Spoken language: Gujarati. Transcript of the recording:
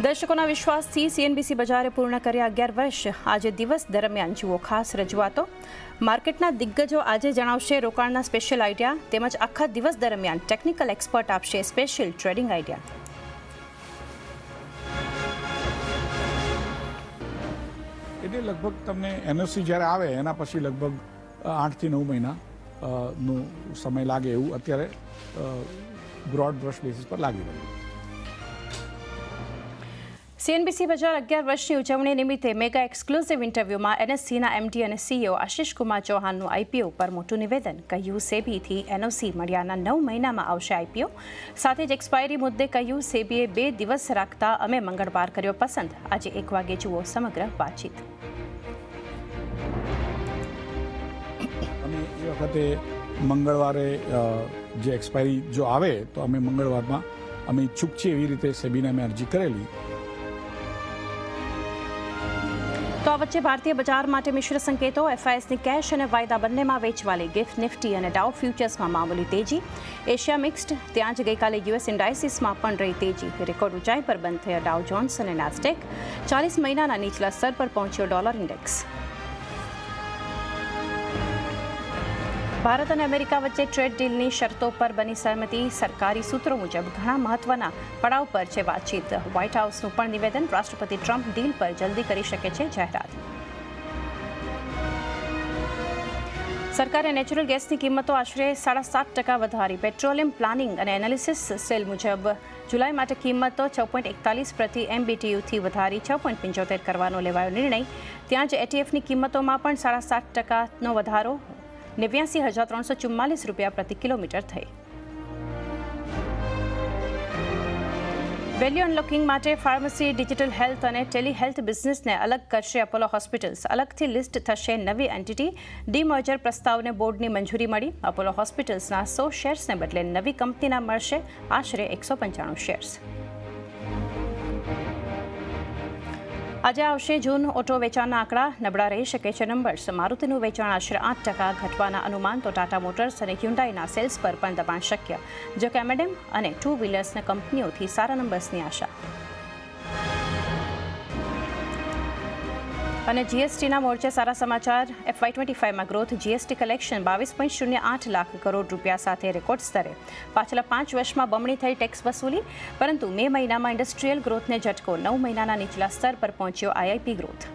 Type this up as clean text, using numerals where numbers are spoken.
દર્શકોના વિશ્વાસથી સીએનબીસી બજારે પૂર્ણ કર્યા 11 વર્ષ। આજે દિવસ દરમિયાન જુઓ ખાસ રજૂઆતો। માર્કેટના દિગ્ગજો આજે જણાવશે રોકાણના સ્પેશિયલ આઈડિયા તેમજ આખા દિવસ દરમિયાન ટેકનિકલ એક્સપર્ટ આપશે સ્પેશિયલ ટ્રેડિંગ આઈડિયા। એટલે લગભગ તમને એનઓસી જ્યારે આવે એના પછી લગભગ 8 થી 9 મહિનાનો સમય લાગે એવું અત્યારે બ્રોડ બ્રશ બેસિસ પર લાગી રહ્યું છે। સીએનબીસી બજાર 11 વર્ષની ઉજવણી નિમિત્તે મેગા એક્સક્લુઝિવ ઇન્ટરવ્યુમાં એનએસસીના એમડી અને સીઈઓ આશિષ કુમાર ચૌહાણનું આઈપીઓ પર મોટું નિવેદન। કહ્યું સેબીથી એનઓસી મળ્યાના 9 મહિનામાં આવશે આઈપીઓ। સાથે જ એક્સપાયરી મુદ્દે કહ્યું સેબીએ 2 દિવસ રાખતા અમે મંગળવાર કર્યો પસંદ। આજે 1 વાગે જુઓ સમગ્ર વાતચીત। અમે એ વખતે મંગળવારે જે એક્સપાયરી જો આવે તો અમે મંગળવારમાં અમે ઈચ્છુક છીએ એવી રીતે સેબીને અમે અરજી કરેલી। તો આ વચ્ચે ભારતીય બજાર માટે મિશ્ર સંકેતો। એફઆઈએસની કેશ અને વાયદા બંનેમાં વેચવાલી ગિફ્ટ નિફ્ટી અને ડાઉ ફ્યુચર્સમાં મામૂલી તેજી। એશિયા મિક્સ્ડ, ત્યાં જ ગઈકાલે યુએસ ઇન્ડાઇસીસમાં પણ રહી તેજી। રેકોર્ડ ઊંચાઈ પર બંધ થયા ડાઉ જોન્સ અને નાસ્ડેક। 40 મહિનાના નીચલા સ્તર પર પહોંચ્યો ડોલર ઇન્ડેક્સ। ભારત અને અમેરિકા વચ્ચે ટ્રેડ ડીલની શરતો પર બની સહમતિ। સરકારી સૂત્રો મુજબ ઘણા મહત્વના પડાવ પર છે વાતચીત। વ્હાઇટ હાઉસનું પણ નિવેદન। રાષ્ટ્રપતિ ટ્રમ્પ ડીલ પર જલ્દી કરી શકે છે જાહેરાત। સરકારે નેચરલ ગેસની કિંમતો આશરે 7.5% વધારી। પેટ્રોલિયમ પ્લાનિંગ અને એનાલિસિસ સેલ મુજબ જુલાઈ માટે કિંમતો 6.41 પ્રતિ MBTUથી વધારી 6.75 કરવાનો લેવાયો નિર્ણય। ત્યાં જ એટીએફની કિંમતોમાં પણ 7.5%નો વધારો 89,344 રૂપિયા પ્રતિ કિલોમીટર થઈ। વેલ્યુ અનલોકિંગ માટે ફાર્મસી, ડિજિટલ હેલ્થ અને ટેલી હેલ્થ બિઝનેસને અલગ કરશે અપોલો હોસ્પિટલ્સ। અલગથી લિસ્ટ થશે નવી એન્ટિટી। ડીમર્જર પ્રસ્તાવને બોર્ડની મંજૂરી મળી। અપોલો હોસ્પિટલ્સના 100 શેર્સને બદલે નવી કંપનીના મળશે આશરે 195 શેર્સ। આજે આવશે જૂન ઓટો વેચાણના આંકડા। નબળા રહી શકે છે નંબર્સ। મારુતિનું વેચાણ આશરે 8% ઘટવાના અનુમાન। તો ટાટા મોટર્સ અને હ્યુન્ડાઈના સેલ્સ પર પણ દબાણ શક્ય। જો કે એમએડએમ અને ટુ વ્હીલર્સના કંપનીઓથી સારા નંબર્સની આશા। અને જીએસટીના મોરચે સારા સમાચાર। FY25માં growth GST collection 22.08 lakh crore રૂપિયા સાથે રેકોર્ડ સ્તરે। પાછલા 5 વર્ષમાં બમણી થઈ ટેક્સ વસૂલી। પરંતુ મે મહિનામાં ઇન્ડસ્ટ્રીયલ ગ્રોથને ઝટકો। 9 મહિનાના નીચલા સ્તર પર પહોંચ્યો આઈઆઈપી ગ્રોથ।